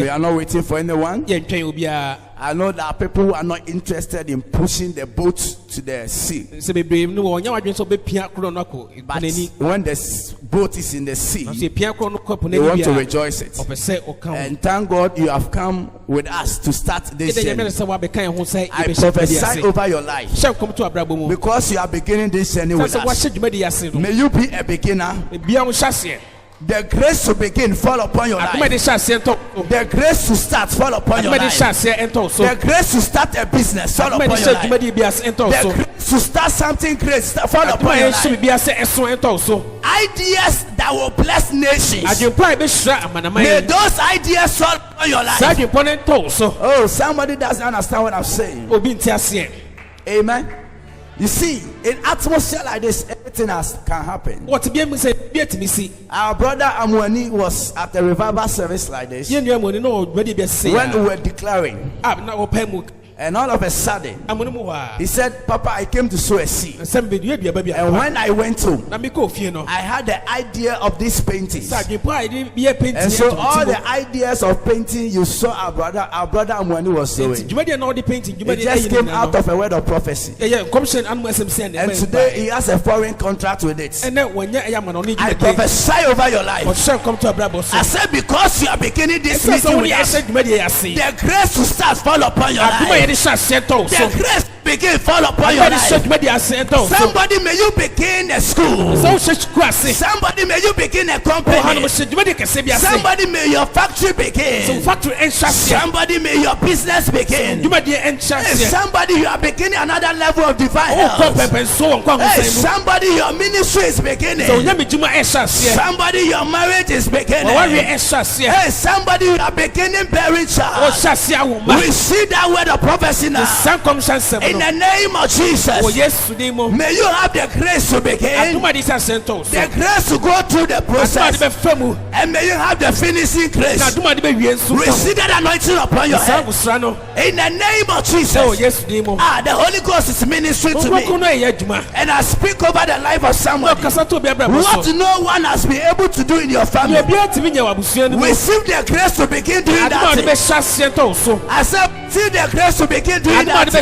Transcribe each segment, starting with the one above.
We are not waiting for anyone. Yɛntwɛn. I know that people who are not interested in pushing the boat to the sea. But when the boat is in the sea, they want to rejoice it. And thank God you have come with us to start this journey. I prophesy over your life. Because you are beginning this journey with us. May you be a beginner. The grace to begin fall upon your life. The grace to start fall upon your life. The grace to start a business fall upon your life. The grace to start something great fall upon your life. Ideas that will bless nations. May those ideas fall upon your life. Oh, somebody doesn't understand what I'm saying. Amen. You see, in atmosphere like this, everything can happen. Our brother Amwani was at a revival service like this when we were declaring. And all of a sudden, he said, Papa, I came to sow a seed. And when I went home, I had the idea of this painting. And so all the ideas of painting you saw our brother Amwani was sowing. It just came out of a word of prophecy. And today he has a foreign contract with it. I prophesy over your life. I said, because you are beginning this meeting with us, the grace to start fall upon your life. The grace begin fall upon your life. Somebody, may you begin a school. Somebody, may you begin a company. Somebody, may your factory begin. Somebody, may your business begin. Somebody, you are beginning another level of divine health. Somebody, your ministry is beginning. Somebody, your marriage is beginning. Somebody, you are beginning bearing child. We see that word of prophecy now. In the name of Jesus, may you have the grace to begin, the grace to go through the process, and may you have the finishing grace. Receive that anointing upon your head. In the name of Jesus. The Holy Ghost is ministering to me, and I speak over the life of someone. What no one has been able to do in your family, receive the grace to begin doing that thing. I said, receive the grace to begin doing that thing.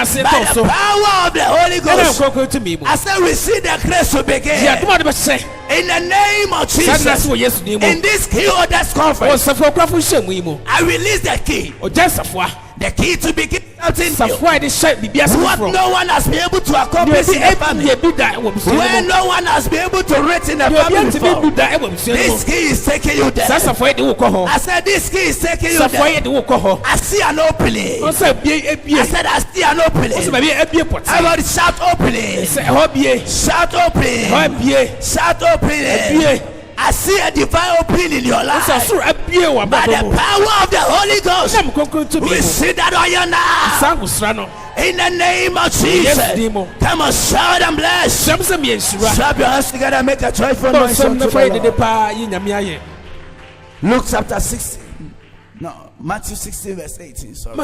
By the power of the Holy Ghost, I said, receive the grace to begin. In the name of Jesus, in this key orders conference, I release the key. The key to begin something new. What no one has been able to accomplish in the family, where no one has been able to reach in the family before, this key is taking you there. I said, this key is taking you there. I see an opening. I said, I see an opening. Everybody shout opening. Shout opening. Shout opening. I see a divine opening in your life. By the power of the Holy Ghost, we see that on your now. In the name of Jesus. Come on, shout and bless. Slap your hands together and make a joyful noise unto the Lord. Luke chapter 16. No, Matthew 16 verse 18. Sorry.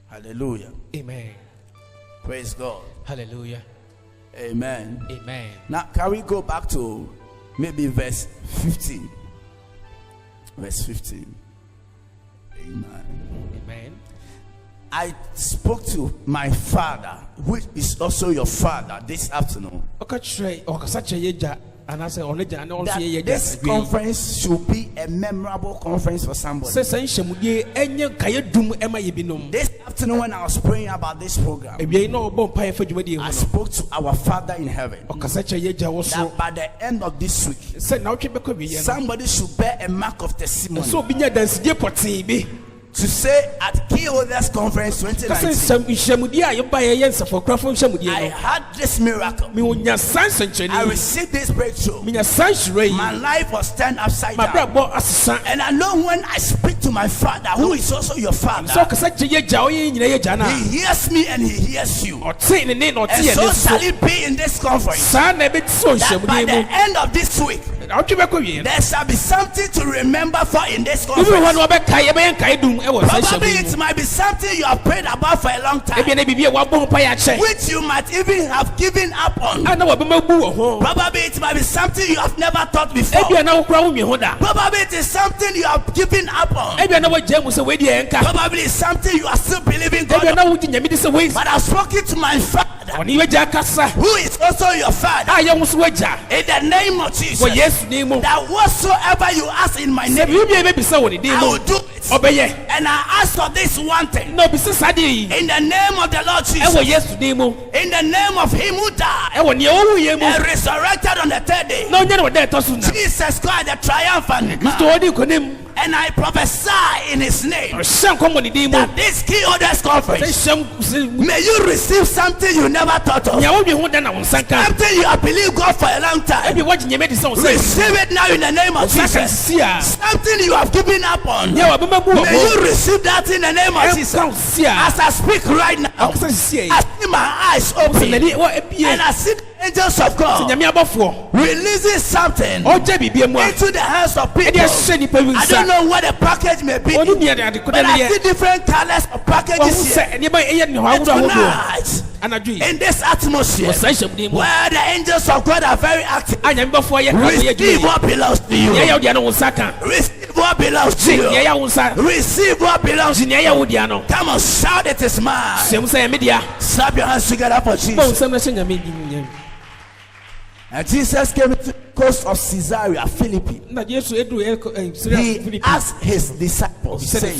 Hallelujah. Amen. Praise God. Hallelujah. Amen. Amen. Now, can we go back to maybe verse 15? Verse 15. Amen. Amen. I spoke to my father, which is also your father, this afternoon. That this conference should be a memorable conference for somebody. This afternoon, when I was praying about this program, I spoke to our Father in heaven that by the end of this week, somebody should bear a mark of testimony to say at Key Holders Conference 2019, I had this miracle. I received this breakthrough. My life was turned upside down. And I know when I speak to my Father, who is also your Father, He hears me and He hears you. And so shall it be in this conference, that by the end of this week, There shall be something to remember for in this conference. Probably it might be something you have prayed about for a long time, which you might even have given up on. Probably it might be something you have never thought before. Probably it is something you have given up on. Probably it's something you are still believing God on. But I've spoken to my Father, who is also your Father, in the name of Jesus, that whatsoever you ask in my name, I will do it. And I ask for this one thing, in the name of the Lord Jesus, in the name of Him who died and resurrected on the third day, Jesus Christ the triumphant man. And I prophesy in His name that this key orders conference, may you receive something you never thought of, something you have believed God for a long time. Receive it now in the name of Jesus. Something you have given up on, may you receive that in the name of Jesus. As I speak right now, I see my eyes open and I see angels of God releasing something into the hands of people. I don't know what the package may be, but I see different colors of packages here. And tonight, in this atmosphere where the angels of God are very active, receive what belongs to you. Receive what belongs to you. Receive what belongs to you. Come on, shout, it is mine. Slap your hands together for Jesus. And Jesus came to the coast of Caesarea Philippi. He asked his disciples, saying,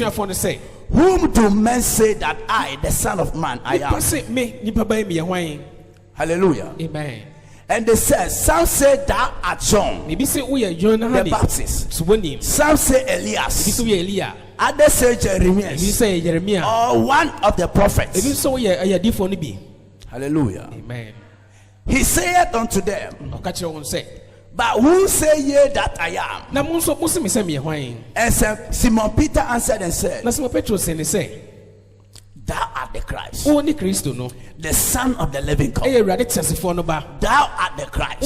whom do men say that I, the Son of Man, I am? Hallelujah. Amen. And they said, some say thou art John the Baptist, some say Elias, others say Jeremiah, or one of the prophets. Hallelujah. Amen. He said unto them, but who say ye that I am? And Simon Peter answered and said, thou art the Christ, the Son of the living God. Thou art the Christ,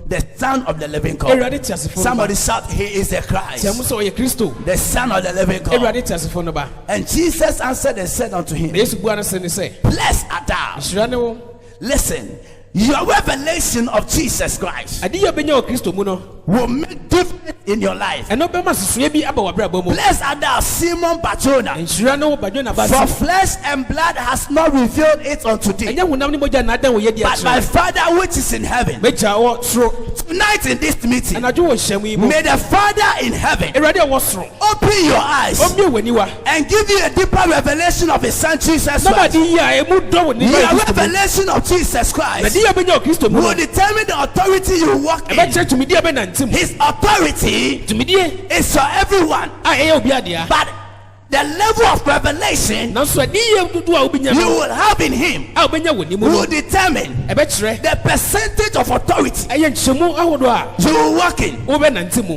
the Son of the living God. Somebody shout, He is the Christ, the Son of the living God. And Jesus answered and said unto him, blessed art thou. Listen, your revelation of Jesus Christ will make difference in your life. Blessed are thou, Simon Barjona, for flesh and blood has not revealed it unto thee, but my Father which is in heaven. Tonight in this meeting, may the Father in heaven open your eyes and give you a deeper revelation of His Son Jesus Christ. Your revelation of Jesus Christ will determine the authority you walk in. His authority is for everyone, but the level of revelation you will have in Him will determine the percentage of authority you will walk in.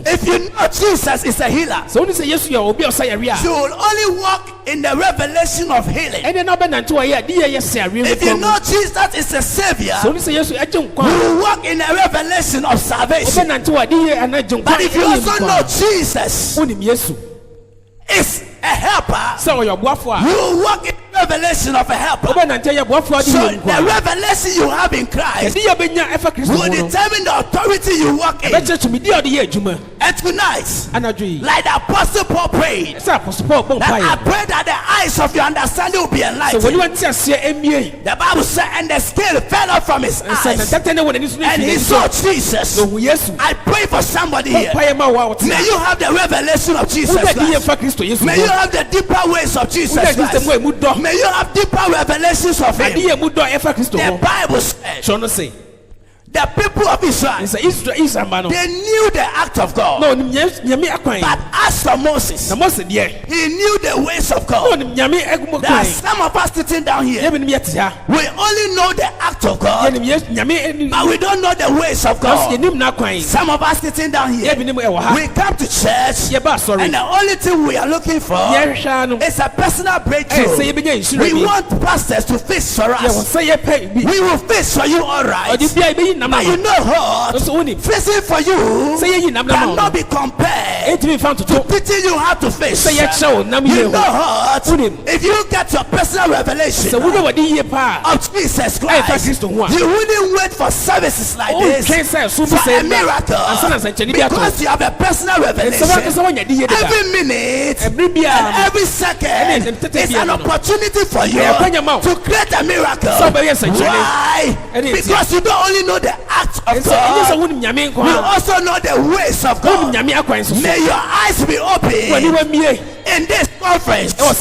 If you know Jesus is a healer, you will only walk in the revelation of healing. If you know Jesus is a Savior, you will walk in the revelation of salvation. But if you also know Jesus is a helper, you will walk in the revelation of a helper. So the revelation you have in Christ will determine the authority you walk in. And tonight, like the Apostle Paul prayed, that I pray that the eyes of your understanding will be enlightened. The Bible said, and the scale fell off from his eyes, and he saw Jesus. I pray for somebody here. May you have the revelation of Jesus Christ. May you have the deeper ways of Jesus Christ. May you have deeper revelations of Him. The Bible says, the people of Israel, they knew the act of God. But as for Moses, he knew the ways ways of God. There are some of us sitting down here. We only know the act of God, but we don't know the ways of God. Some of us sitting down here, we come to church, and the only thing we are looking for is a personal breakthrough. We want pastors to fix for us. We will fix for you, all right. But you know what? Fixing for you cannot be compared to teaching you how to fix. You know what? If you get your personal revelation of Jesus Christ, you wouldn't wait for services like this for a miracle, because you have a personal revelation. Every minute and every second is an opportunity for you to create a miracle. Why? Because you don't only know the act of God, you also know the ways of God. May your eyes be open in this conference. I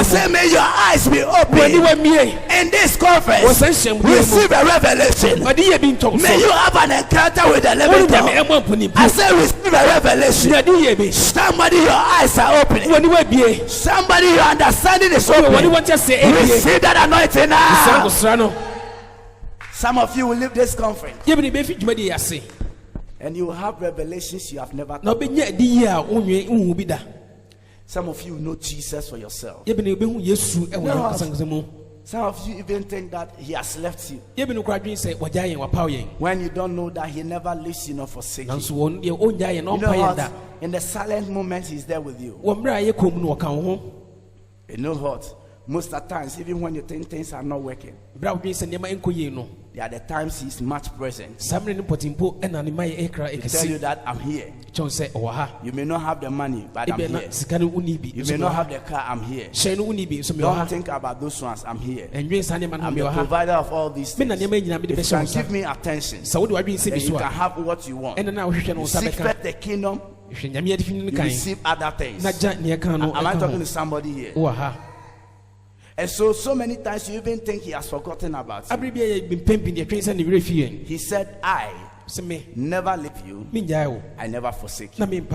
say, may your eyes be open in this conference. Receive a revelation. May you have an encounter with the living God. I say, receive a revelation. Somebody, your eyes are opening. Somebody, your understanding is open. Receive that anointing now. Some of you will leave this conference and you will have revelations you have never thought. Some of you know Jesus for yourself. Some of you even think that he has left you, when you don't know that he never leaves you nor forsakes you. You know what? In the silent moments, he's there with you. You know what? Most of the times, even when you think things are not working, there are the times he's much present. He tell you that I'm here. You may not have the money, but I'm here. You may not have the car, I'm here. Don't think about those ones, I'm here. I'm the provider of all these things. If you can give me attention, then you can have what you want. You seek first the kingdom, you receive other things. Am I talking to somebody here? And so many times you even think he has forgotten about you. He said, I never leave you, I never forsake you.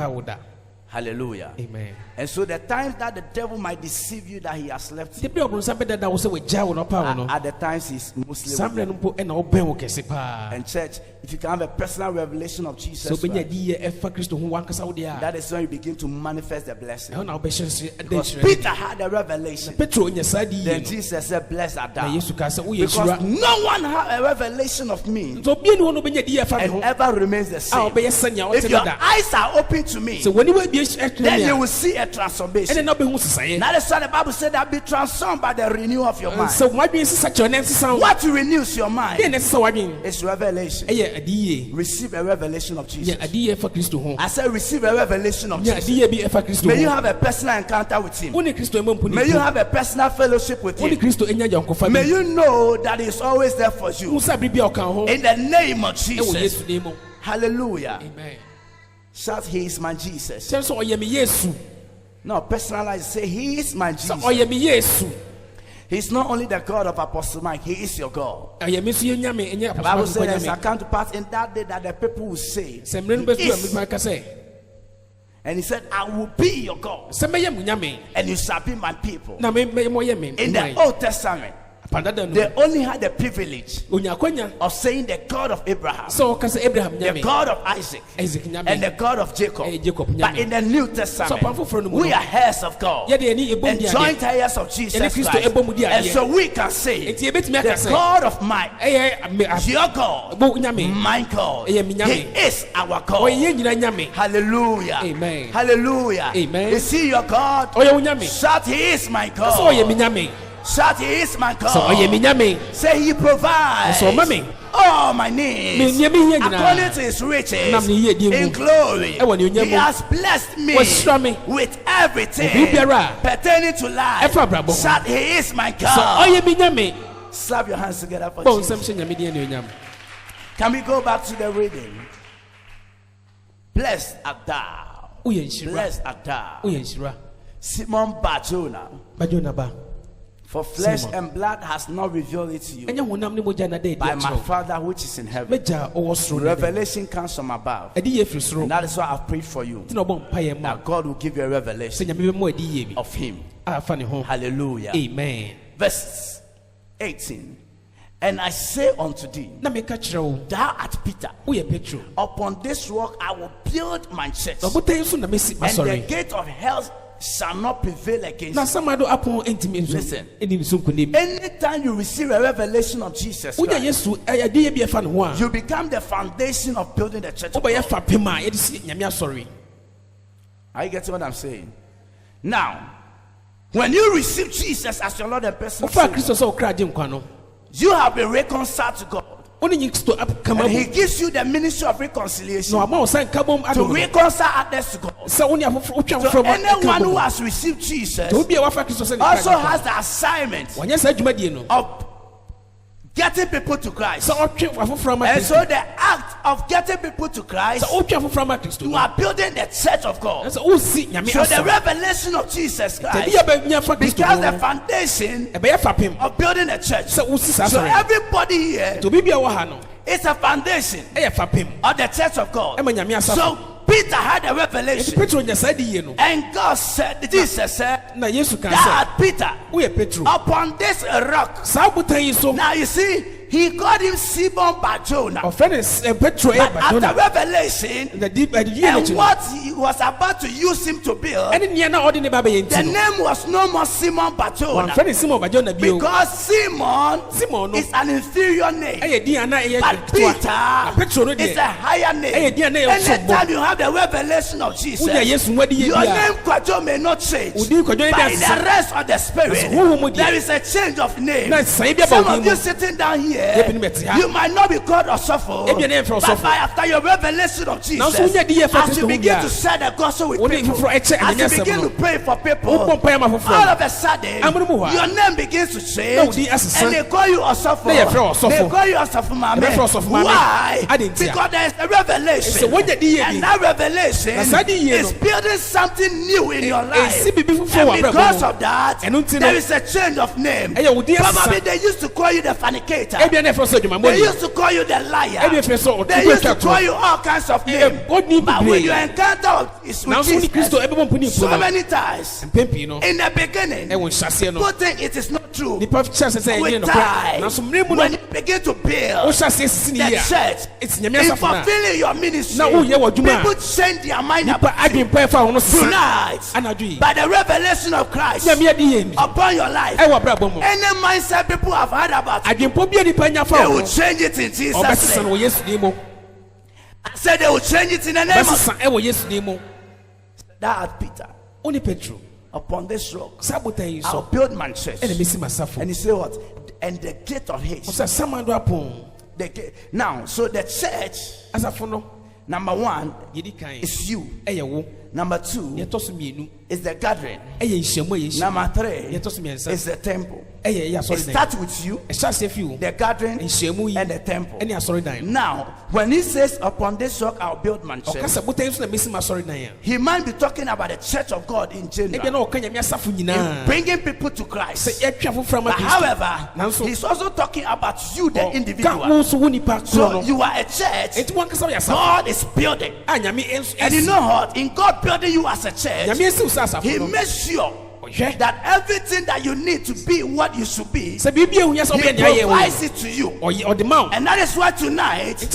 Hallelujah. Amen. And so the times that the devil might deceive you that he has left you are the times he's mostly with you. And church, if you can have a personal revelation of Jesus Christ, that is when you begin to manifest the blessing. Because Peter had a revelation. Then Jesus said, blessed are thou. Because no one had a revelation of me and ever remains the same. If your eyes are open to me, then you will see a transformation. That is why the Bible said that be transformed by the renewal of your mind. What renews your mind is revelation. Receive a revelation of Jesus. I said receive a revelation of Jesus. May you have a personal encounter with him. May you have a personal fellowship with him. May you know that he is always there for you. In the name of Jesus. Hallelujah. Amen. Shout, he is my Jesus. No, personalize, say, he is my Jesus. He's not only the God of Apostle Mike, he is your God. The Bible says, I come to pass in that day that the people will say, and he said, I will be your God, and you shall be my people. In the Old Testament, they only had the privilege of saying the God of Abraham, the God of Isaac, and the God of Jacob. But in the New Testament, we are heirs of God and joint heirs of Jesus Christ. And so we can say, the God of my, your God, my God, he is our God. Hallelujah. Amen. Hallelujah. Amen. Is he your God? Shout, he is my God. Shout, he is my God. Say, he provides all my needs according to his riches in glory. He has blessed me with everything pertaining to life. Shout, he is my God. Slap your hands together for Jesus. Can we go back to the reading? Blessed art thou. Blessed art thou, Simon Bar-Jonah, For flesh and blood has not revealed it to you, by my Father which is in heaven. Revelation comes from above, and that is why I've prayed for you, that God will give you a revelation of Him. Hallelujah. Amen. Verse 18. And I say unto thee, thou art Peter. Upon this rock I will build my church, and the gate of hell shall not prevail against you. Listen, anytime you receive a revelation of Jesus Christ, you become the foundation of building the church of God. Are you getting what I'm saying? Now, when you receive Jesus as your Lord and personal Savior, you have been reconciled to God. And He gives you the ministry of reconciliation to reconcile others to God. So anyone who has received Jesus also has the assignment of getting people to Christ. And so the act of getting people to Christ, you are building the church of God. So the revelation of Jesus Christ becomes the foundation of building the church. So everybody here is a foundation of the church of God. So Peter had a revelation, and God said, Jesus said, that Peter, upon this rock. Now you see, he called him Simon Bar-Jonah. But after revelation, and what he was about to use him to build, the name was no more Simon Bar-Jonah, because Simon is an inferior name, but Peter is a higher name. Anytime you have the revelation of Jesus, your name Kwajo may not change, but in the rest of the spirit there is a change of name. Some of you sitting down here, you might not be called Osofo, but after your revelation of Jesus, as you begin to share the gospel with people, as you begin to pray for people, all of a sudden your name begins to change, and they call you Osofo, they call you Osofo Mame. Why? Because there is a revelation, and that revelation is building something new in your life, and because of that there is a change of name. Probably they used to call you the fornicator, they used to call you the liar, they used to call you all kinds of names. But when you encounter with Jesus so many times in the beginning, people think it is not true. With time, when you begin to build the church, in fulfilling your ministry, people change their mind about you. Tonight, by the revelation of Christ upon your life, any mindset people have heard about you, they will change it in Jesus' name. I said they will change it in the name of that Peter. Upon this rock I'll build my church. And he said what? And the gate of hate. Now, so the church, number one is you. Number two is the gathering. Number three is the temple. It starts with you, the gathering, and the temple. Now, when he says, upon this rock I'll build my church, he might be talking about the church of God in general, in bringing people to Christ. But however, he's also talking about you, the individual. So you are a church God is building. And you know what? In God building you as a church, He makes sure that everything that you need to be what you should be, He provides it to you. And that is why tonight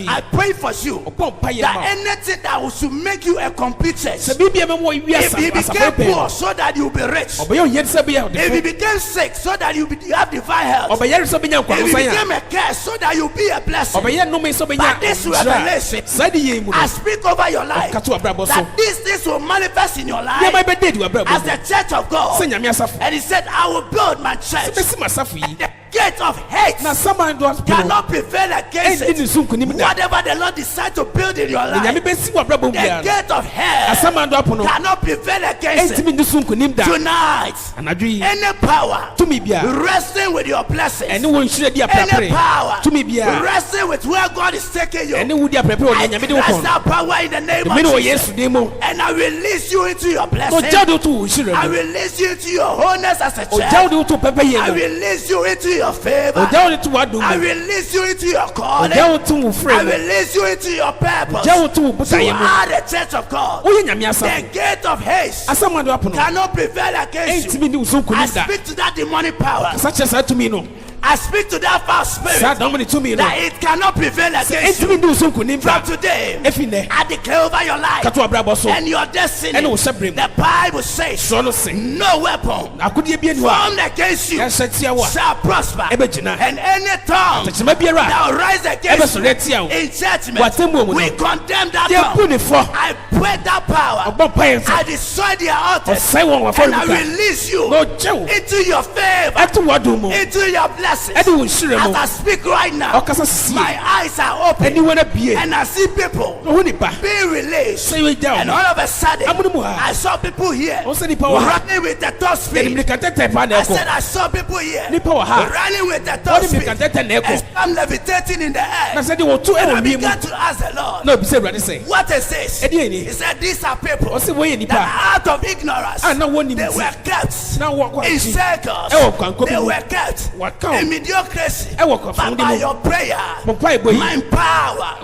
I pray for you that anything that should make you a complete church, if He became poor so that you'll be rich, if He became sick so that you have divine health, if He became a curse so that you'll be a blessing, but this revelation I speak over your life, that these things will manifest in your life as the church of God. And He said, I will build my church, and the gate of hate cannot prevail against it. Whatever the Lord decides to build in your life, the gate of hell cannot prevail against it. Tonight, any power wrestling with your blessings, any power wrestling with where God is taking you, I cast that power in the name of Jesus, and I release you into your blessing. I release you into your wholeness as a child. I release you into your favor. I release you into your calling. I release you into your purpose. You are the church of God. The gate of haste cannot prevail against you. I speak to that demonic power. I speak to that foul spirit that it cannot prevail against you. From today, I declare over your life and your destiny. The Bible says, no weapon formed against you shall prosper, and any tongue that will rise against you in judgment, we condemn that tongue. I break that power. I destroy their altars, and I release you into your favor, into your blessing. As I speak right now, my eyes are open, and I see people being released. And all of a sudden, I saw people here running with the top speed. I said I saw people here running with the top speed, and some levitating in the air. And I began to ask the Lord, what is this? He said, these are people that out of ignorance, they were kept in circles. They were kept in mediocrity, but by your prayer, my power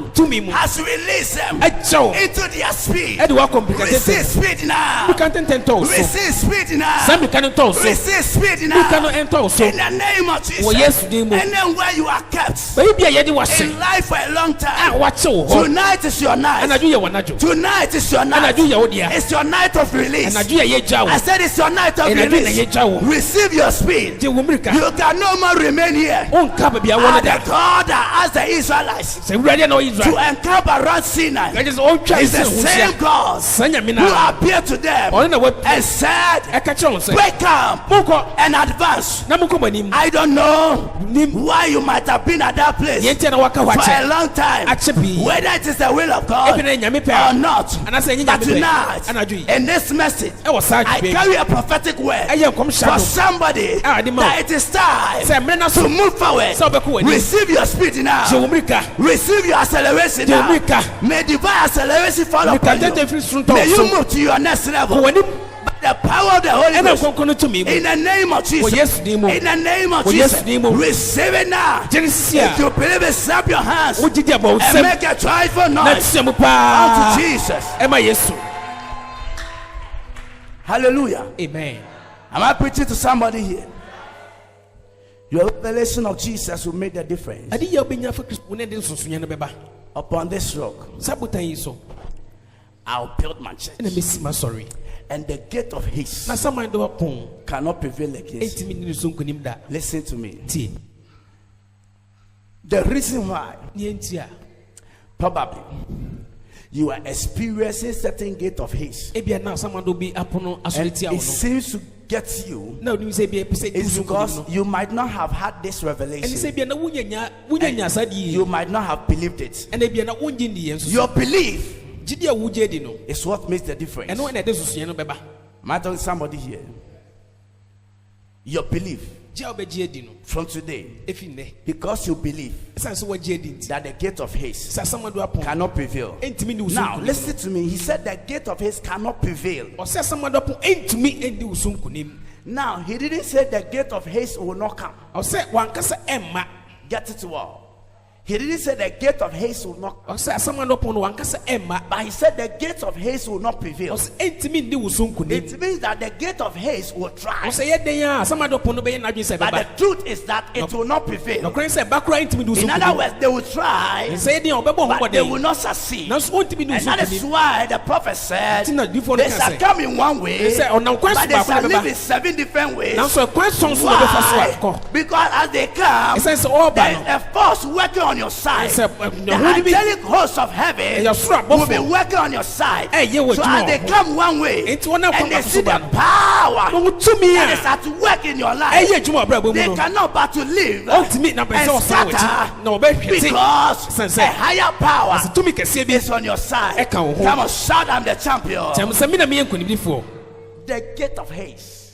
has released them into their speed. Receive speed now. Receive speed now. Receive speed now. In the name of Jesus. And then where you are kept in life for a long time, tonight is your night. Tonight is your night. It's your night of release. I said it's your night of release. Receive your speed. You can no more remain here. The God that asked the Israelites to encamp around Sinai is the same God who appeared to them and said, break camp and advance. I don't know why you might have been at that place for a long time, whether it is the will of God or not. But tonight, in this message, I carry a prophetic word for somebody that it is time to move forward. Receive your speed now. Receive your acceleration now. May divine acceleration follow upon you. May you move to your next level. The power of the Holy Ghost. In the name of Jesus. In the name of Jesus. Receive it now. If you believe it, slap your hands and make a joyful noise unto Jesus. Hallelujah. Amen. Am I preaching to somebody here? Your revelation of Jesus will make the difference. Upon this rock, I'll build my church. And the gate of his cannot prevail against it. Listen to me. The reason why probably you are experiencing certain gate of his, and it seems to get you, is because you might not have had this revelation. You might not have believed it. Your belief is what makes the difference. Am I telling somebody here? Your belief from today, because you believe that the gate of haste cannot prevail. Now listen to me. He said the gate of haste cannot prevail. Now he didn't say the gate of haste will not come. Get it well. He didn't say the gate of haste will not come. But he said the gate of haste will not prevail. It means that the gate of haste will try. But the truth is that it will not prevail. In other words, they will try, but they will not succeed. And that is why the prophet said they shall come in one way, but they shall live in 7 different ways. Why? Because as they come, there is a force working on on your side. The angelic host of heaven will be working on your side. So as they come one way and they see the power that is at work in your life, they cannot but to live and scatter because a higher power is on your side. Come on, shout, I'm the champion. The gate of haste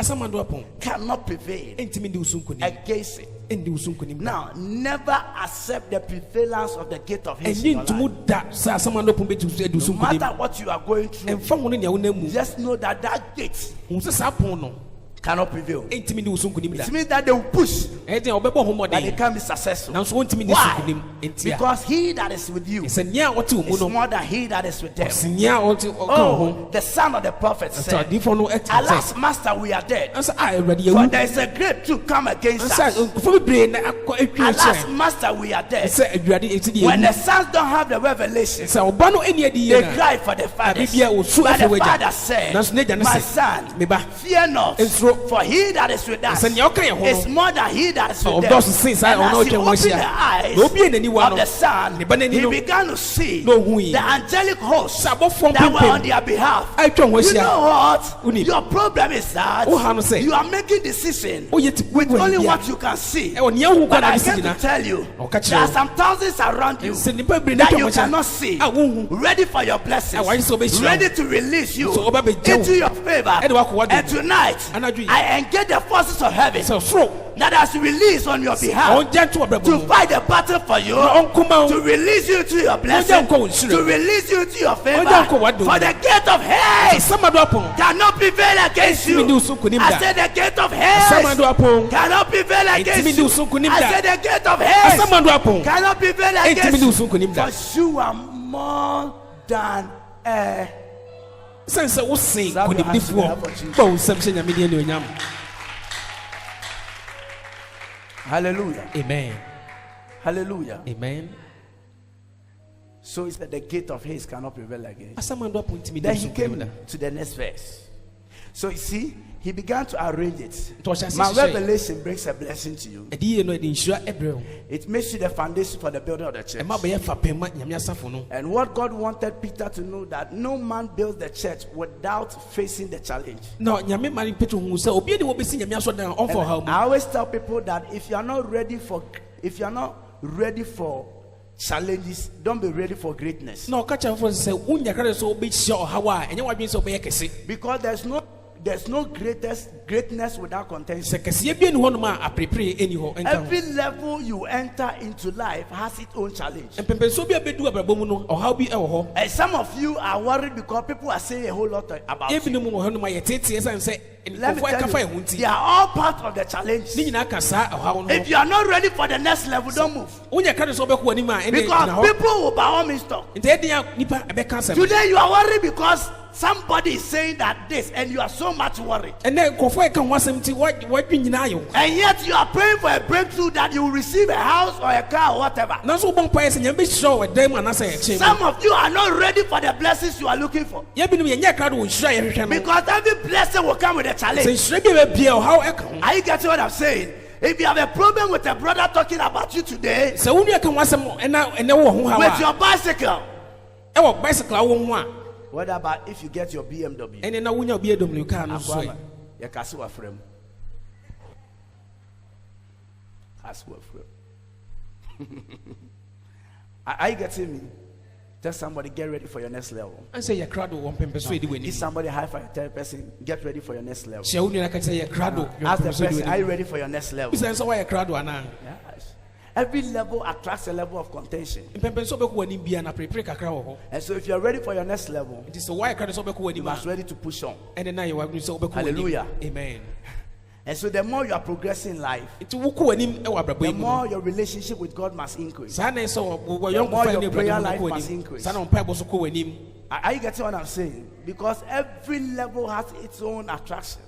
cannot prevail against it. Now, never accept the prevalence of the gate of haste. No matter what you are going through, just know that that gate cannot prevail. It means that they will push, but they can't be successful. Why? Because he that is with you is more than he that is with them. Oh, the son of the prophet said, alas, master, we are dead, for there is a great to come against us. Alas, master, we are dead. When the sons don't have the revelation, they cry for the fathers. But the father said, my son, fear not, for he that is with us is more than he that is with them. And as he opened the eyes of the son, he began to see the angelic hosts that were on their behalf. You know what? Your problem is that you are making decisions with only what you can see. But I came to tell you, there are some thousands around you that you cannot see, ready for your blessings, ready to release you into your favor. And tonight, I engage the forces of heaven that has released on your behalf to fight the battle for you, to release you to your blessing, to release you to your favor. For the gate of haste cannot prevail against you. I said the gate of haste cannot prevail against you. I said the gate of haste cannot prevail against you. For you are more than a hallelujah. Amen. Hallelujah. Amen. So it's that the gate of haste cannot prevail against. Then he came to the next verse. So you see, he began to arrange it. My revelation brings a blessing to you. It makes you the foundation for the building of the church. And what God wanted Peter to know, that no man builds the church without facing the challenge. And I always tell people that if you are not ready for challenges, don't be ready for greatness. Because there's no greatness without contention. Every level you enter into life has its own challenge. And some of you are worried because people are saying a whole lot about you. Let me tell you, they are all part of the challenge. If you are not ready for the next level, don't move. Because people will by all means talk. Today you are worried because somebody is saying that this, and you are so much worried. And yet you are praying for a breakthrough that you will receive a house or a car or whatever. Some of you are not ready for the blessings you are looking for. Because every blessing will come with a challenge. Are you getting what I'm saying? If you have a problem with a brother talking about you today, with your bicycle, what about if you get your BMW? Are you getting me? Tell somebody, get ready for your next level. Give somebody a high five, tell a person, get ready for your next level. Ask the person, are you ready for your next level? Yes. Every level attracts a level of contention. And so if you are ready for your next level, you must be ready to push on. Hallelujah. Amen. And so the more you are progressing in life, the more your relationship with God must increase. The more your prayer life must increase. Are you getting what I'm saying? Because every level has its own attraction.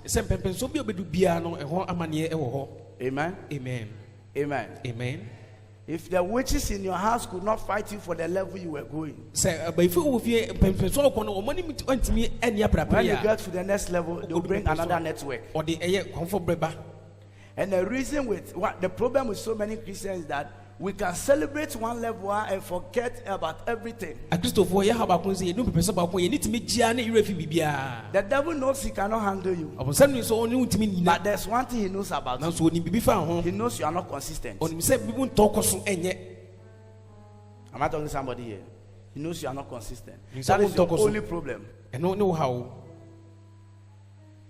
Amen. Amen. Amen. Amen. If the witches in your house could not fight you for the level you were going, when you get to the next level, they'll bring another network. And the reason with the problem with so many Christians is that we can celebrate one level and forget about everything. The devil knows he cannot handle you. But there's one thing he knows about you. He knows you are not consistent. Am I talking to somebody here? He knows you are not consistent. That is the only problem.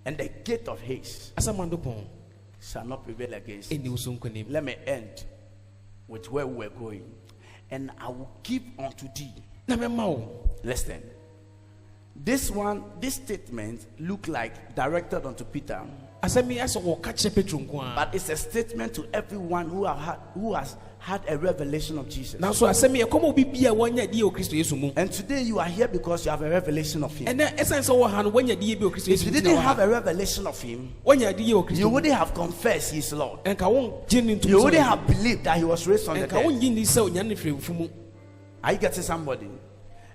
And the gate of haste shall not prevail against you. Let me end with where we were going. And I will give unto thee. Listen. This statement look like directed unto Peter. But it's a statement to everyone who has had a revelation of Jesus. And today you are here because you have a revelation of him. If you didn't have a revelation of him, you wouldn't have confessed he is Lord. You wouldn't have believed that he was raised from the dead. Are you getting somebody?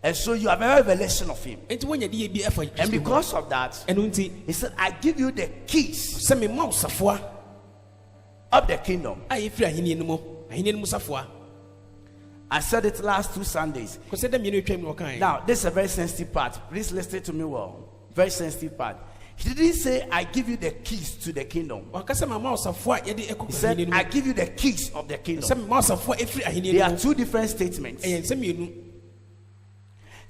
And so you have a revelation of him. And because of that, he said, I give you the keys of the kingdom. I said it last 2 Sundays. Now, this is a very sensitive part. Please listen to me well. Very sensitive part. He didn't say, I give you the keys to the kingdom. He said, I give you the keys of the kingdom. There are 2 different statements.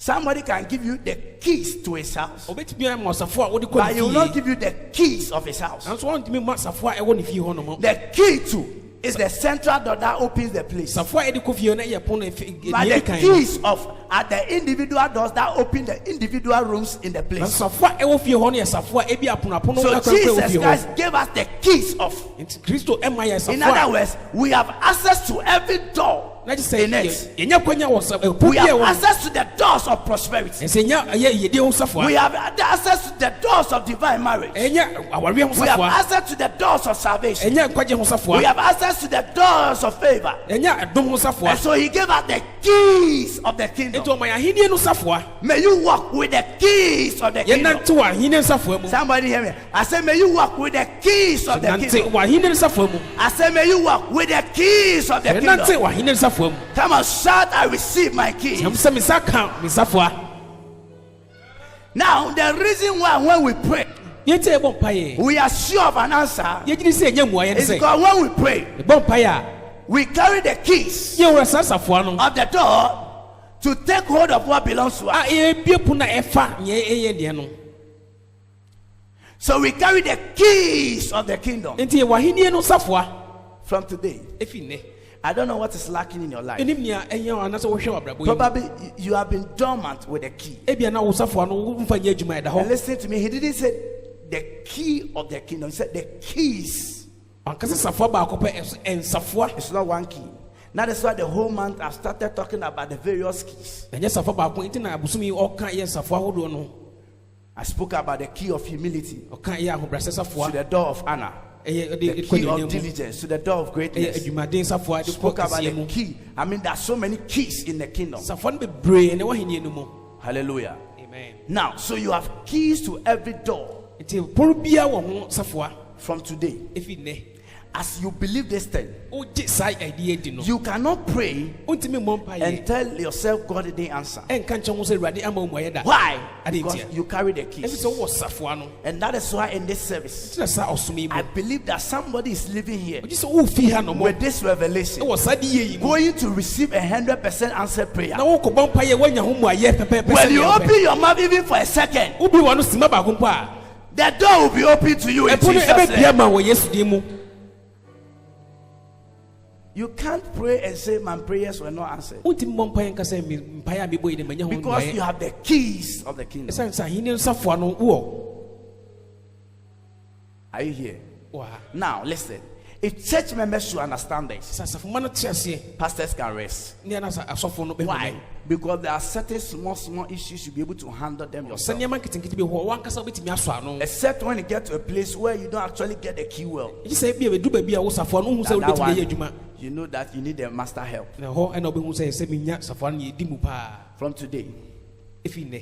Somebody can give you the keys to his house, but he will not give you the keys of his house. The key to is the central door that opens the place. But the keys are the individual doors that open the individual rooms in the place. So Jesus Christ gave us the keys of. In other words, we have access to every door. We have access to the doors of prosperity. We have access to the doors of divine marriage. We have access to the doors of salvation. We have access to the doors of favor. And so he gave us the keys of the kingdom. May you walk with the keys of the kingdom. Somebody hear me. I say, may you walk with the keys of the kingdom. I say, may you walk with the keys of the kingdom. Come on, shout, I receive my keys. Now, the reason why when we pray, we are sure of an answer is because when we pray, we carry the keys of the door to take hold of what belongs to us. So we carry the keys of the kingdom. From today, I don't know what is lacking in your life. Probably you have been dormant with a key. And listen to me, he didn't say the key of the kingdom, he said the keys. It's not one key. Now that's why the whole month I've started talking about the various keys. I spoke about the key of humility to the door of honor. The key of diligence to the door of greatness. Spoke about the key. I mean, there are so many keys in the kingdom. Hallelujah. Amen. Now, so you have keys to every door. From today, as you believe this thing, you cannot pray and tell yourself God didn't answer. Why? Because you carry the keys. And that is why in this service, I believe that somebody is living here with this revelation, going to receive 100% answered prayer. When you open your mouth even for a second, the door will be open to you in Jesus' name. You can't pray and say my prayers were not answered because you have the keys of the kingdom. Are you here? Now listen. If church members should understand this, pastors can rest. Why? Because there are certain small issues you'll be able to handle them yourself. Except when you get to a place where you don't actually get the key well. You know that you need a master help. From today,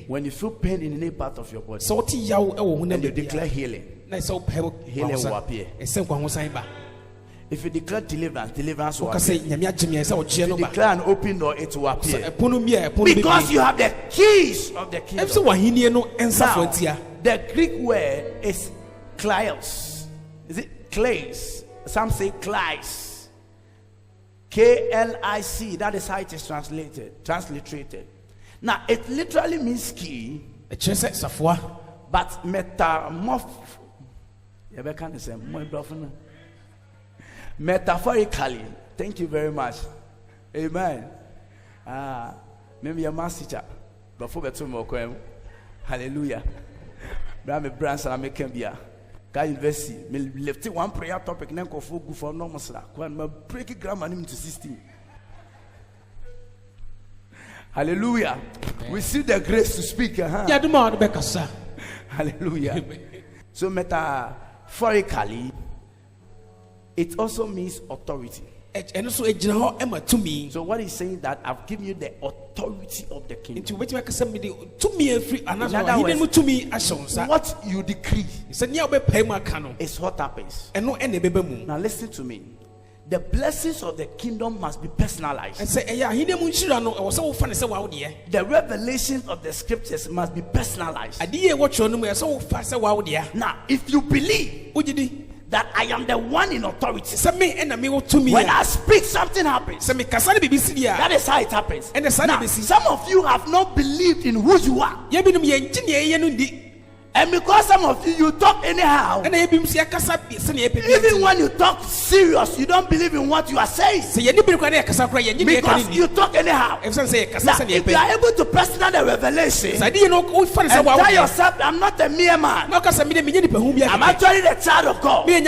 when you feel pain in any part of your body, and you declare healing, healing will appear. If you declare deliverance, deliverance will appear. If you declare an open door, it will appear. Because you have the keys of the kingdom. Now, the Greek word is kleos. Is it kleis? Some say kleis. K-L-I-C. That is how it is transliterated. Now, it literally means key. But metaphorically, thank you very much. Amen. Maybe your master teacher. Before we talk more, hallelujah. Brother Branson, I make him be a guy university. Me left one prayer topic. Then go for normal sla. When me break grammar into 16. Hallelujah. Amen. We see the grace to speak. Hallelujah. So metaphorically, it also means authority. So what he's saying that I've given you the authority of the kingdom. In other words, what you decree is what happens. Now listen to me. The blessings of the kingdom must be personalized. The revelations of the scriptures must be personalized. Now, if you believe that I am the one in authority, when I speak, something happens. That is how it happens. Now, some of you have not believed in who you are. And because some of you talk anyhow, even when you talk serious, you don't believe in what you are saying. Because you talk anyhow. Now, if you are able to personal the revelation and tell yourself, I'm not a mere man, I'm actually the child of God. And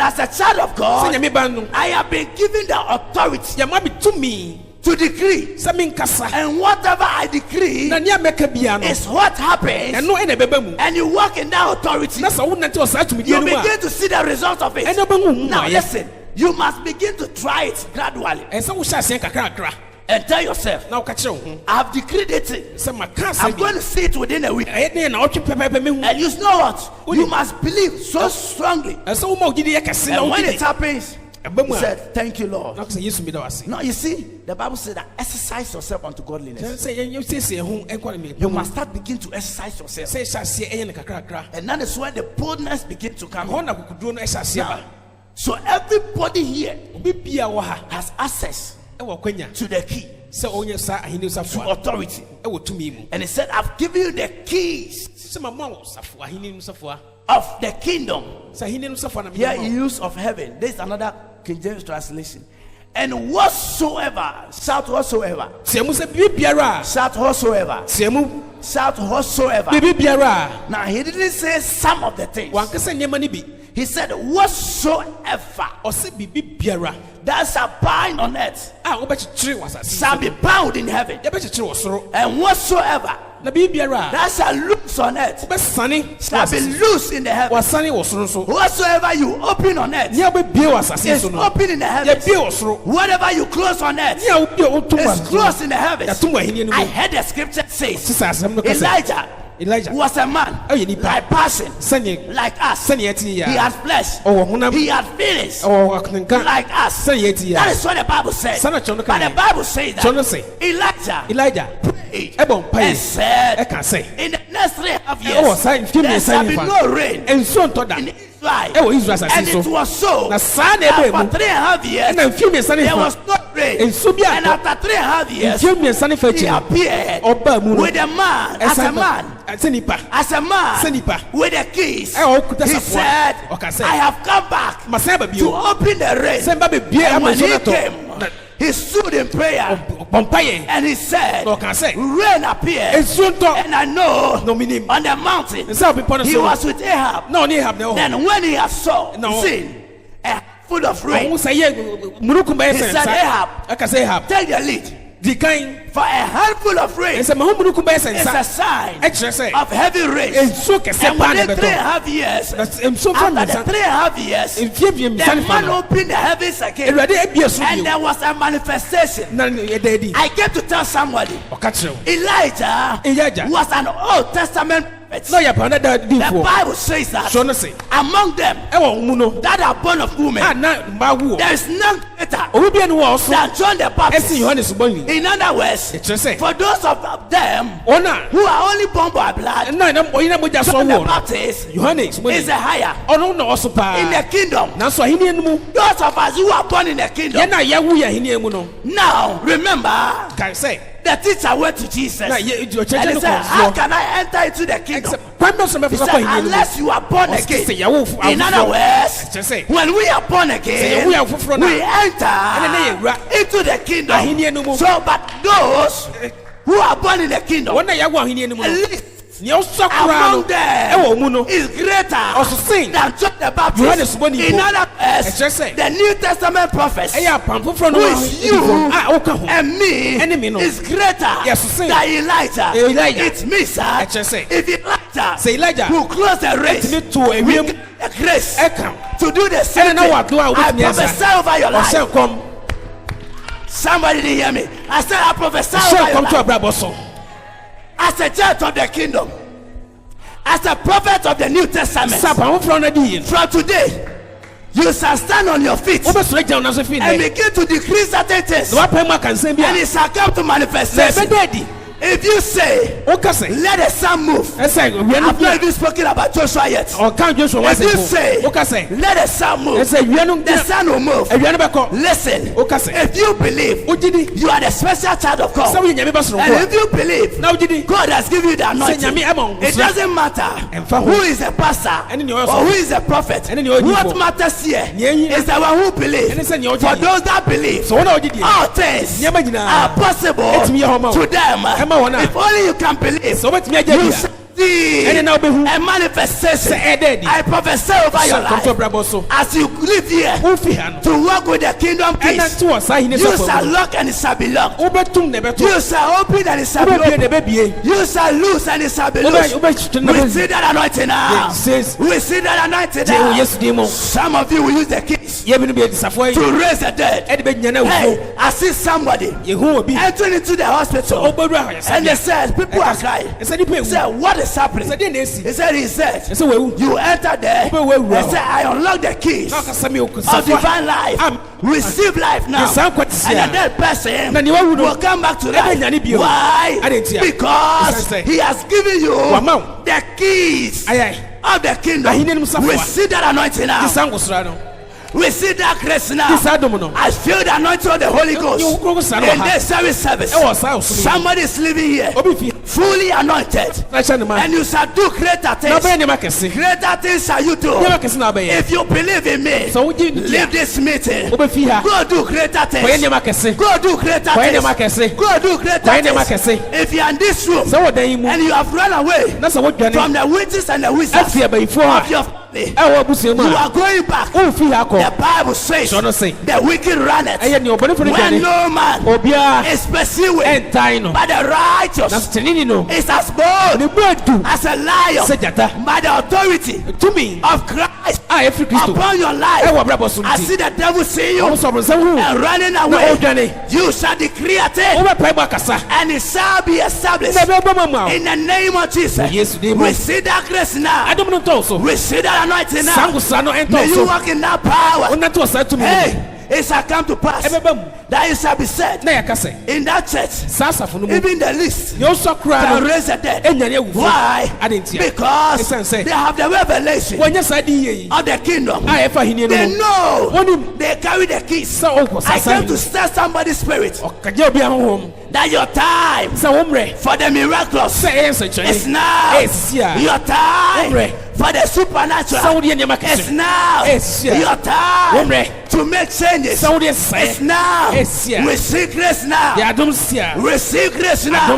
as a child of God, I have been given the authority to decree, and whatever I decree is what happens, and you walk in that authority, you begin to see the results of it. Now listen, you must begin to try it gradually and tell yourself, I have decreed it, I'm going to see it within a week. And you know what? You must believe so strongly, and when it happens, he said, thank you, Lord. Now you see, the Bible says that exercise yourself unto godliness. You must start begin to exercise yourself. And that is where the boldness begins to come in. Now, so everybody here has access to the key, to authority. And he said, I've given you the keys of the kingdom. Here he used of heaven. This is another King James translation. And whatsoever, shout whatsoever, shout whatsoever, shout whatsoever. Now he didn't say some of the things. He said whatsoever that shall bind on earth shall be bound in heaven, and whatsoever that shall loose on earth shall be loose in the heavens. Whatsoever you open on earth is open in the heavens. Whatever you close on earth is closed in the heavens. I heard the scripture says Elijah was a man like person, like us. He had flesh, he had feelings like us. That is what the Bible says. But the Bible says that Elijah prayed and said, in the next 3.5 years there shall be no rain in Israel. And it was so. After 3.5 years there was no rain. And after 3.5 years he appeared with a man, as a man with the keys. He said, I have come back to open the rain. And when he came, he stood in prayer and he said, rain appeared, and I know on the mountain he was with Ahab. Then when he had seen a full of rain, he said, Ahab, take the lead. For a handful of rain is a sign of heavy rain. And within 3.5 years, after the 3.5 years, the man opened the heavens again, and there was a manifestation. I get to tell somebody, Elijah was an Old Testament The Bible says that among them that are born of women, there is none greater than John the Baptist. In other words, for those of them who are only born by blood, John the Baptist is a higher in the kingdom. Those of us who are born in the kingdom. Now remember, the teacher went to Jesus and he said, how can I enter into the kingdom? He said, unless you are born again. In other words, when we are born again, we enter into the kingdom. So, but those who are born in the kingdom, at least among them is greater than John the Baptist. In other words, the New Testament prophets, who is you and me, is greater than Elijah. It's me, sir. If Elijah who closed the race, we get the grace to do the same thing. I prophesy over your life. Somebody didn't hear me. I said I prophesy over your life. As a church of the kingdom, as a prophet of the New Testament, from today, you shall stand on your feet and begin to decree certain things, and it shall come to manifestation. If you say, let the sun move, I've not even spoken about Joshua yet. If you say, let the sun move, the sun will move. Listen, if you believe you are the special child of God, and if you believe God has given you the anointing, it doesn't matter who is a pastor or who is a prophet. What matters here is the one who believes. For those that believe, all things are possible to them. If only you can believe, you shall see a manifestation. I prophesy over your life. As you live here to work with the kingdom keys, you shall lock and it shall be locked. You shall open and it shall be open. You shall loose and it shall be loose. We see that anointing now. We see that anointing now. Some of you will use the keys to raise the dead. Hey, I see somebody entering into the hospital and they said, people are crying. He said, what is happening? He said, you enter there. He said, I unlock the keys of divine life. Receive life now. And the dead person will come back to life. Why? Because he has given you the keys of the kingdom. Receive that anointing now. We see that grace now. I feel the anointing of the Holy Ghost in this service. Somebody is living here fully anointed, and you shall do greater things. Greater things shall you do. If you believe in me, leave this meeting. Go do greater things. Go do greater things. Go do greater things. If you are in this room and you have run away from the witches and the wizards of your family, you are going back. The Bible says the wicked runneth when no man is pursuing, but the righteous is as bold as a lion. By the authority of Christ upon your life, I see the devil see you and running away. You shall decree a thing and it shall be established in the name of Jesus. Receive that grace now. Receive that anointing now. May you walk in that power. Hey, it shall come to pass that it shall be said in that church, even the least can raise the dead. Why? Because they have the revelation of the kingdom. They know they carry the keys. I came to stir somebody's spirit that your time for the miraculous is now. Your time for the supernatural is now. Your time to make changes is now. Receive grace now. Receive grace now.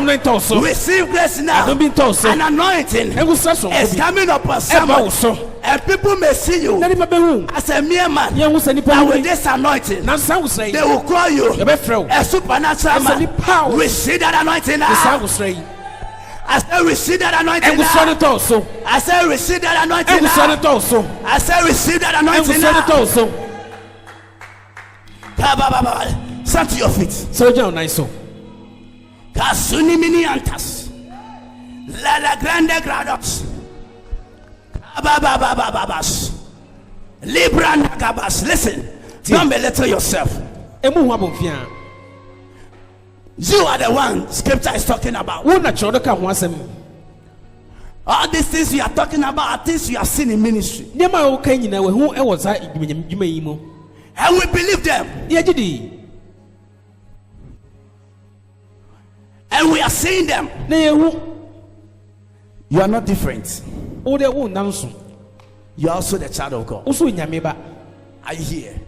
Receive grace now. An anointing is coming upon someone. And people may see you as a mere man, but with this anointing, they will call you a supernatural man. Receive that anointing now. I said receive that anointing now. I said receive that anointing now. I said receive that anointing now. Stand to your feet. Kasuni mini antas. La grande grados. Babas. Libra Nagabas. Listen. Don't belittle yourself. You are the one scripture is talking about. All these things we are talking about are things we have seen in ministry. And we believe them. And we are seeing them. You are not different. You are also the child of God. Are you here?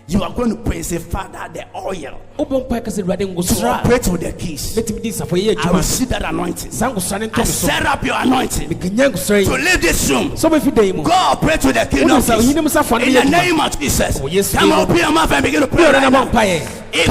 You are going to pray and say, Father, the oil to operate with the keys. I receive that anointing. I set up your anointing to leave this room. Go operate with the kingdom keys. In the name of Jesus. Come on, open your mouth and begin to pray right now. In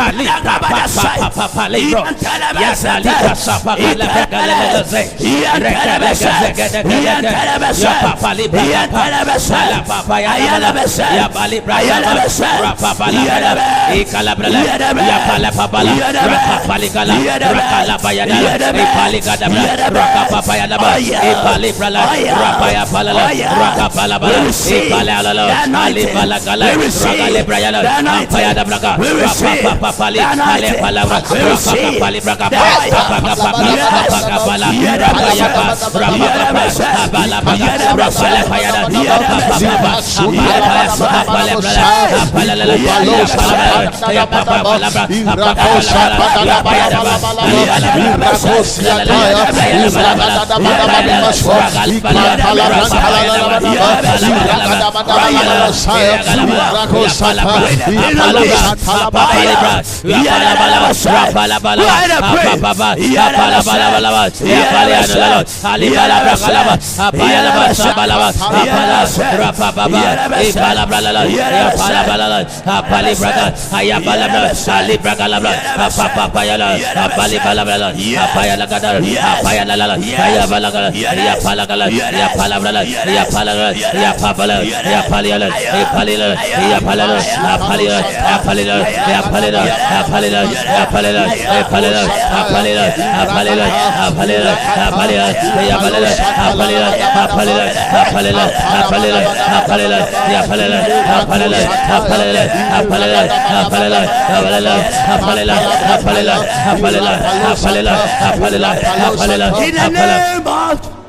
the name of